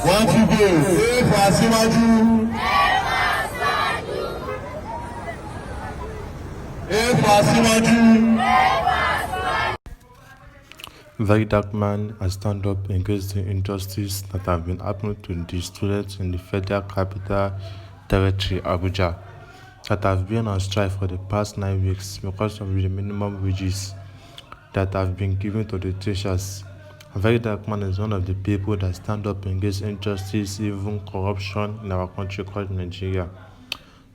One to go. A for Aṣíwájú. A for Aṣíwájú. Verydarkman has stand up against the injustice that have been happening to the students in the Federal Capital Territory, Abuja, that have been on strike for the past 9 weeks because of the minimum wages that have been given to the teachers. Verydarkman is one of the people that stand up against injustice, even corruption in our country called Nigeria.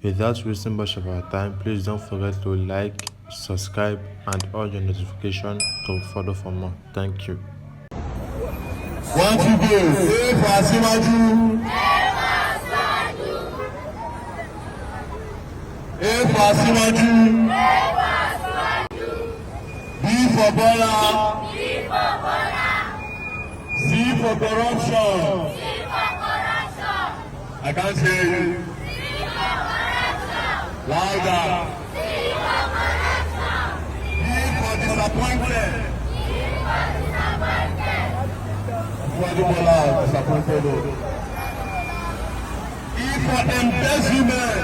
Without wasting much of our time, please don't forget to like, subscribe, and on your notification to follow for more. Thank you. One to go. A for Aṣíwájú. A for Aṣíwájú. B for Bola. C for corruption. I can't hear you. Louder. D for disappointed. Disappointed. E for embezzlement.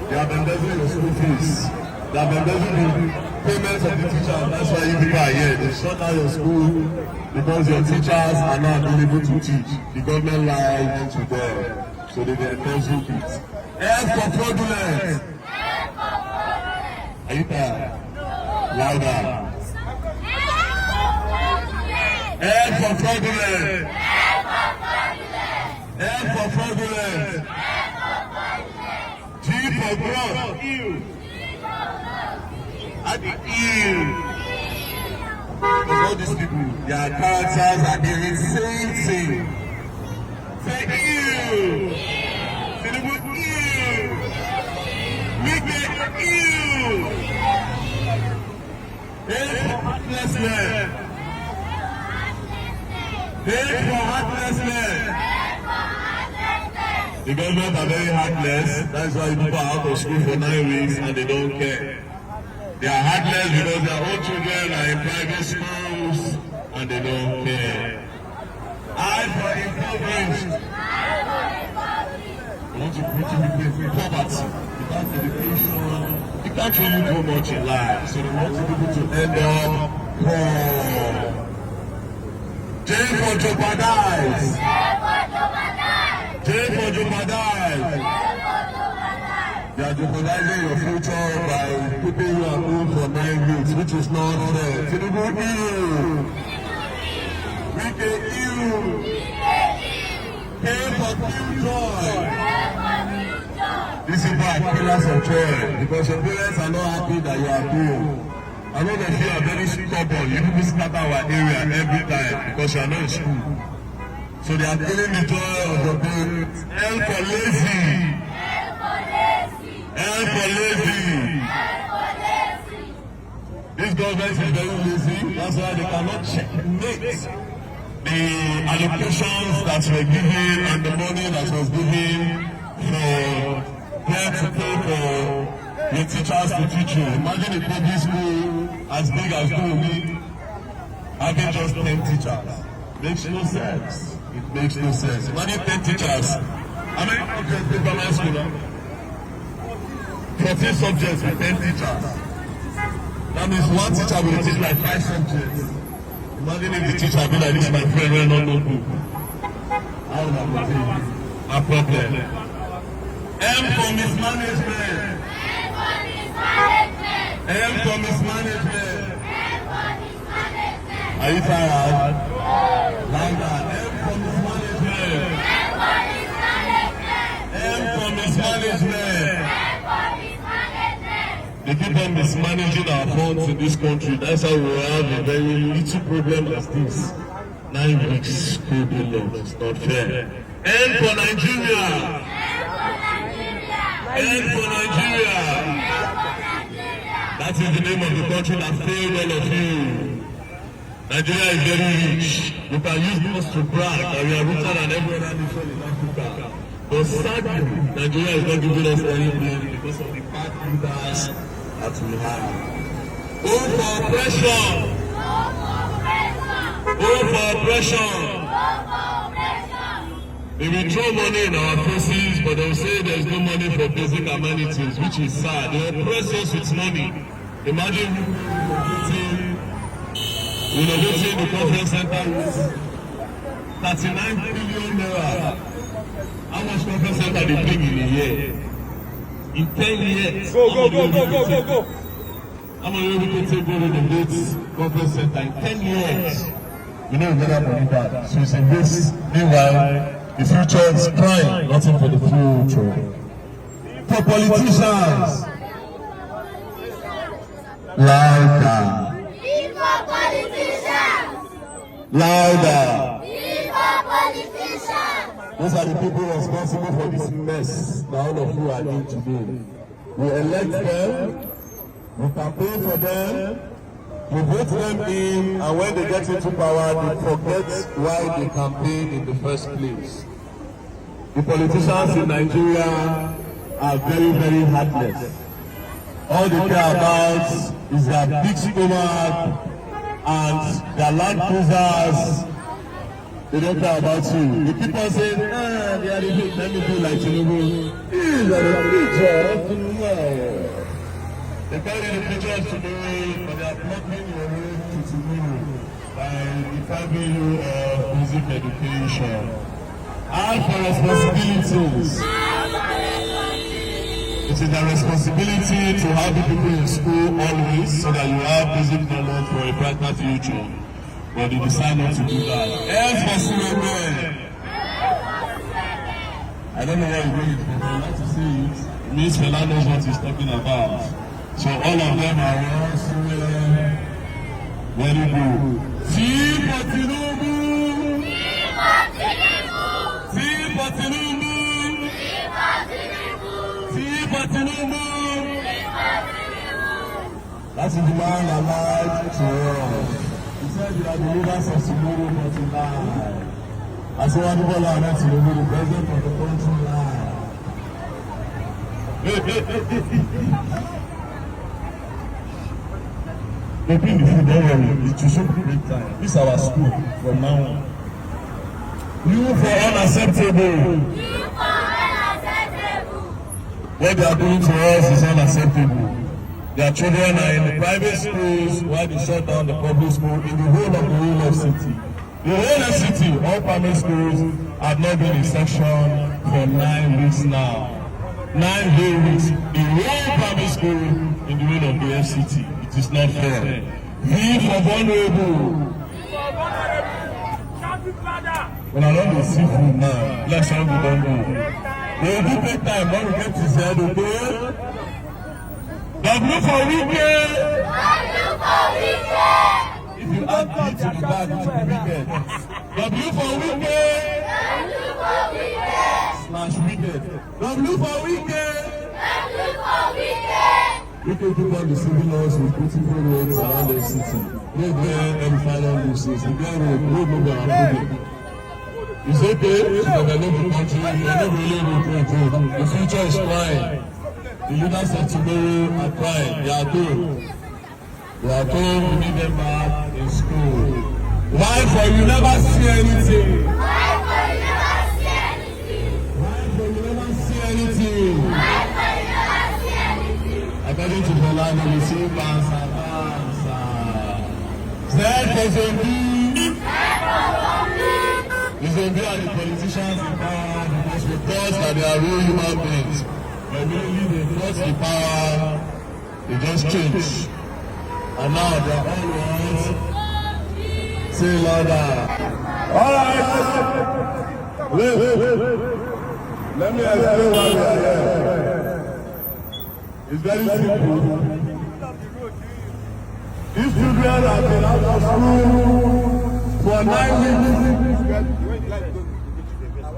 They have embezzled your school fees. They have embezzled the payments of the teachers. That's why you people are here. They shut down your school because your teachers are not able to teach. The government lied to them, so they embezzled it. F for fraudulent. Are you there? Louder. F for fraudulent. F for fraudulent. G for growth. At the all these people, their characters are the insane thing. Say ew. Say the word ew. Make it ew. H for heartlessness. H for heartlessness. The government are very heartless. That's why people are out of school for 9 weeks and they don't care. They are heartless because their own children are in private schools and they don't care. I for impoverished. You want to preach in poverty without education. You can't really do much in life. So they want people to end up poor. J for jeopardize. J for jeopardize. They are jeopardizing your future by putting you at home for 9 weeks, which is not fair. Tinubu ill. Wike ill. Pay for new joy. This is why killers of joy, because your parents are not happy that you are poor. I know that you are very stubborn. You people scatter our area every time because you are not in school. So they are killing the joy of your parents. L for lazy. L for lazy. This government is very lazy. That's why they cannot checkmate the allocations that were given and the money that was given for them to pay for the teachers to teach you. Imagine a public school as big as Gumi having just 10 teachers. Makes no sense. It makes no sense. Imagine 10 teachers. How many subjects in primary school now? 14 subjects with 10 teachers. That means one teacher will teach like 5 subjects. Imagine if the teacher be like this, my friend, will not know book. How would that be? A problem. M for mismanagement. M for mismanagement. Are you tired? Like that. M for mismanagement. M for mismanagement. They keep on mismanaging our funds in this country. That's how we have a very little problem as this. 9 weeks school below. It's not fair. N for Nigeria. N for Nigeria. That is the name of the country that failed all of you. Nigeria is very rich. You can use this to brag that we are richer than every other nation in Africa. But sadly, Nigeria is not giving us anything because of the bad leaders that we have. O for oppression. O for oppression. They will throw money in our faces, but they'll say there's no money for basic amenities, which is sad. They oppress us with money. Imagine renovating the conference center with 39 billion naira. How much conference center they bring in a year? In 10 years. Go. How many people can take over the Gates conference center in 10 years? You know, get up on that. So it's in this. Meanwhile, the future is crying, nothing for the future. For politicians, louder. For politicians, Louder. for politicians. Those are the people responsible for this mess that all of you are in today. We elect them, we campaign for them, we vote them in, and when they get into power, they forget why they campaigned in the first place. The politicians in Nigeria are very, very heartless. All they care about is their big stomach and their land cruisers. They don't care about you. They keep on saying, they are the big, let me do like Tinubu. These are the pictures tomorrow. They carry the pictures today, but they are blocking your way to tomorrow by depriving you of basic education. And for responsibilities. It is a responsibility to have the people in school always so that you have basic knowledge for a brighter future. But they decide not to do that. I don't know what it means, but I like to say it. It means Fela knows what he's talking about. So all of them are also very good. See for Tinubu! See for Tinubu! That is the man alive to us. He said you are the leaders of tomorrow but tonight. As one people are not Tinubu, the president of the country live. They bring the food, don't worry. It will soon be great time. This is our school from now on. You for unacceptable. What they are doing to us is unacceptable. Their children are in the private schools while they shut down the public school in the whole of the city. The whole of city, all primary schools have not been in session for 9 weeks now. 9 whole weeks in one primary school in the whole of the FCT. It is not fair. We for vulnerable. When I don't see food now, let's have we don't know. They will take time when we get to the end of the day. W for weekend. If you add P to the bag, it will be weekend. W for weekend. Slash weekend. W for weekend. We can put on the civil laws with beautiful roads around the city. Make there any final uses. We get road number and project. It's okay to develop the country, we are not really control. The future is crying. The leaders of tomorrow are crying. They are told we need them back in school. Why for you never see anything? According to the line, we see answer. The Zombi are the politicians in power because we thought that they are real human beings. But really they lost the power, they just changed. And now they are all ones. Say louder. Alright. Wait. Let me explain why we are here. It's very simple. These children have been out of school for 9 weeks.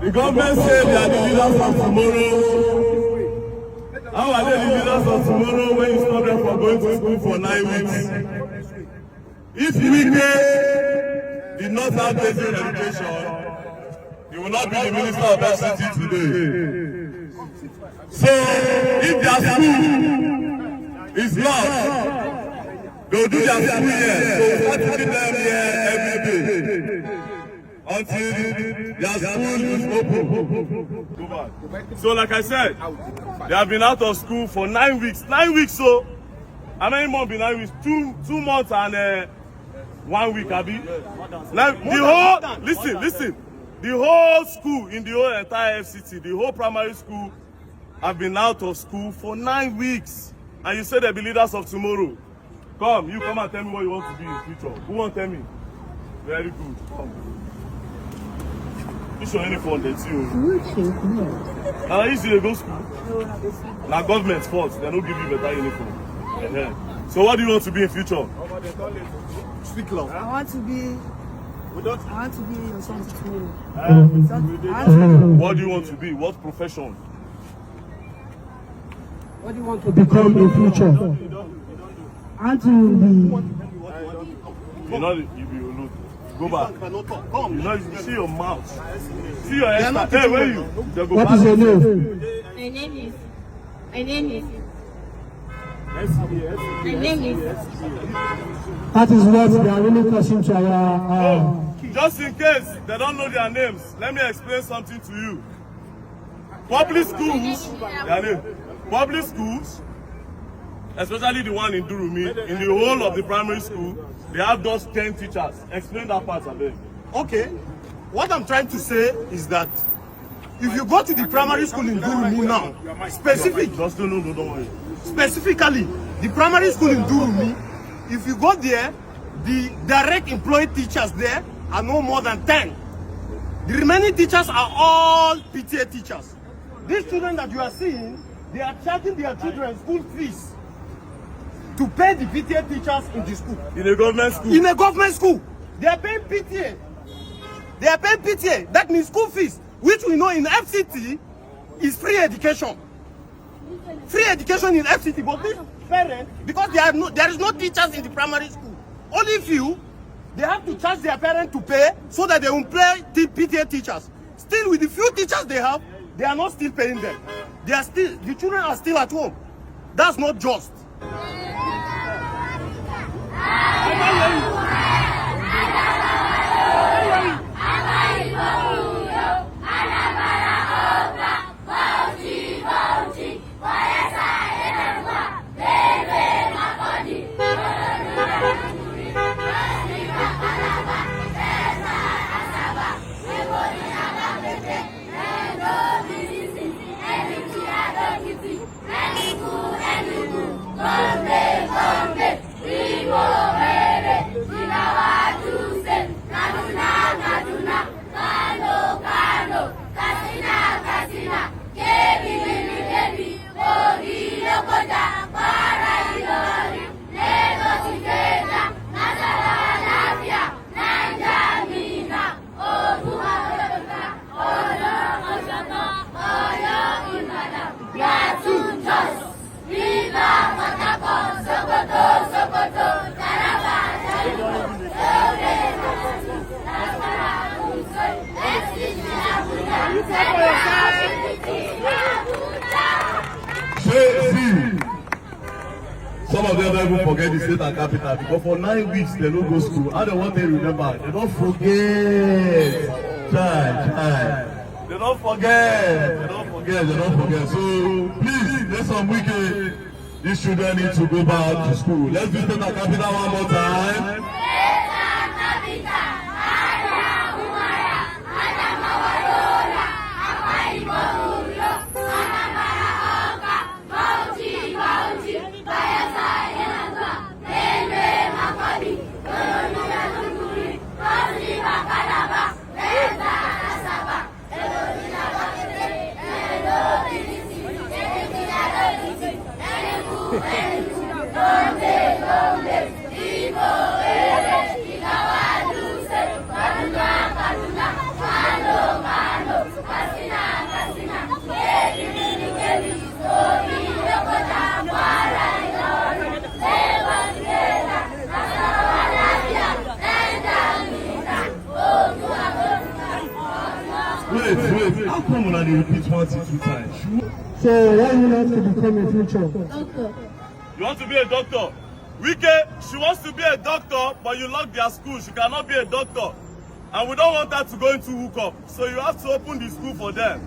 The government said they are the leaders of tomorrow. How are they the leaders of tomorrow when you stop them from going to school for 9 weeks? If Wike did not have basic education, he will not be the minister of FCT today. So, if their school is lost, they will do their school here. So, we start to keep them here every day. until their school is open. Go back. So like I said, they have been out of school for 9 weeks. 9 weeks, so how many months been 9 weeks? 2 months and 1 week, Abi. Now the whole listen. The whole school in the whole entire FCT, the whole primary school, have been out of school for 9 weeks. And you say they'll be leaders of tomorrow. Come and tell me what you want to be in future. Who won't tell me? Very good. Come. This your uniform, that's you. And I used to go school. Now government's fault. They don't give you better uniform. So what do you want to be in future? Speak loud. I want to be your son tomorrow. What do you want to be? What profession? What do you want to become in future? I want to be. You know, you be alone. Go back. Come. You know, you see your mouth. See your head. Hey, where are you? What is your name? My name is. That is what they are really touching to our. Just in case they don't know their names, let me explain something to you. Public schools, their name. Public schools, especially the one in Durumi, in the whole of the primary school, they have just 10 teachers. Explain that part of it. Okay. What I'm trying to say is that if you go to the primary school in Durumi now, Don't worry. Specifically, the primary school in Durumi, if you go there, the direct employed teachers there are no more than 10. The remaining teachers are all PTA teachers. These children that you are seeing, they are charging their children school fees to pay the PTA teachers in the school. In a government school? In a government school. They are paying PTA. They are paying PTA. That means school fees, which we know in FCT is free education. Free education in FCT, but these parents, because there is no teachers in the primary school, only few, they have to charge their parents to pay so that they will pay the PTA teachers. Still, with the few teachers they have, they are not still paying them. The children are still at home. That's not just. Some of them don't even forget the state and capital because for 9 weeks they don't go school. How they want to remember? They don't forget. Child. They don't forget. So please, there's some weekend. These children need to go back to school. Let's do state and capital one more time. Wait. How come when you repeat 1 to 2 times? So, what do you want to become in future? Doctor. You want to be a doctor? Wike, she wants to be a doctor, but you lock their school. She cannot be a doctor. And we don't want that to go into hookup. So you have to open the school for them.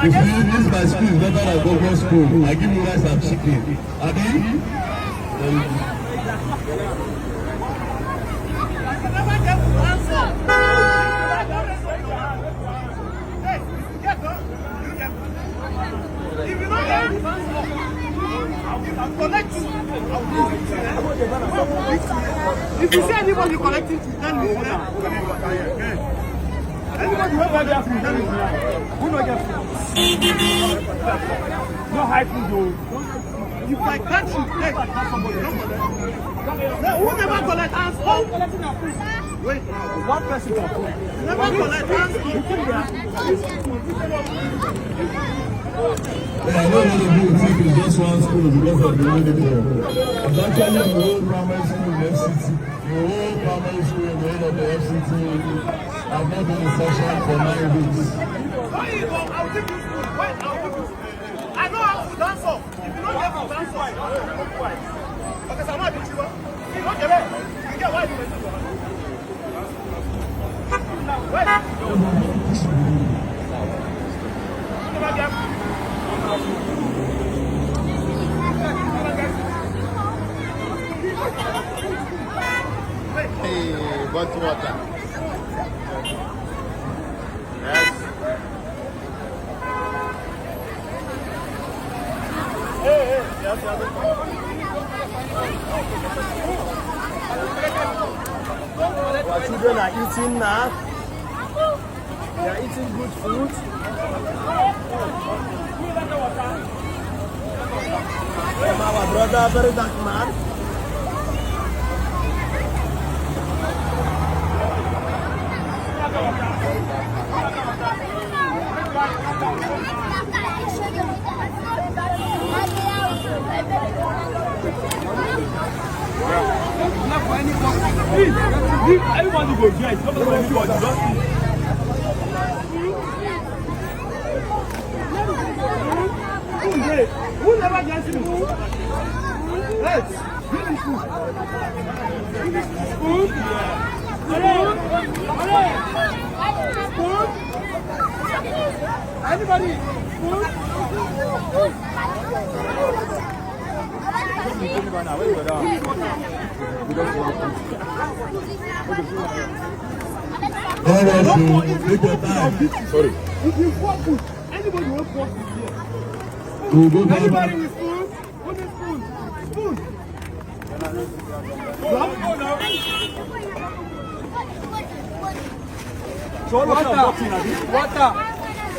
If you miss my school, it's better than government school. I give you rice and chicken. Abi? If you don't get collect you. If you see anybody collecting to tell me, anybody who ever gets me, tell me, who not get food? No high food, though. If I catch you, hey, somebody, don't collect. Who never collect hands up? Wait, one person can collect. Never collect hands I don't know the people think it's just one school because of the way they do it. It's actually the whole primary school in the FCT. The whole primary school in the head of the FCT have not been in session for 9 weeks. I'll give you school. Wait, I'll give you school. I know how to dance off. If you don't get to dance off, okay, so I'm not teaching you. You don't get it. You get why you do it. Wait. Never get. Hey, bottle water. Yes. Hey, yes. Our children are eating now. They are eating good food. From our brother, Verydarkman. Everybody go get. Who never gets in the food? Let's give me food. Give me food. Food. Anybody? Food. Sorry. If you want food, anybody will want food here. We'll go back. Anybody with food? What is food? Food.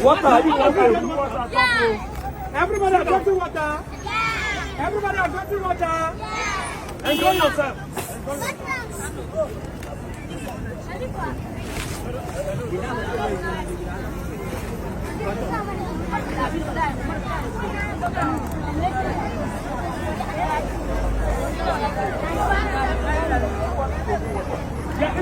Water. Yeah. Everybody are drinking water. Yeah. Everybody are drinking water. Yeah. Enjoy yourself. Yeah,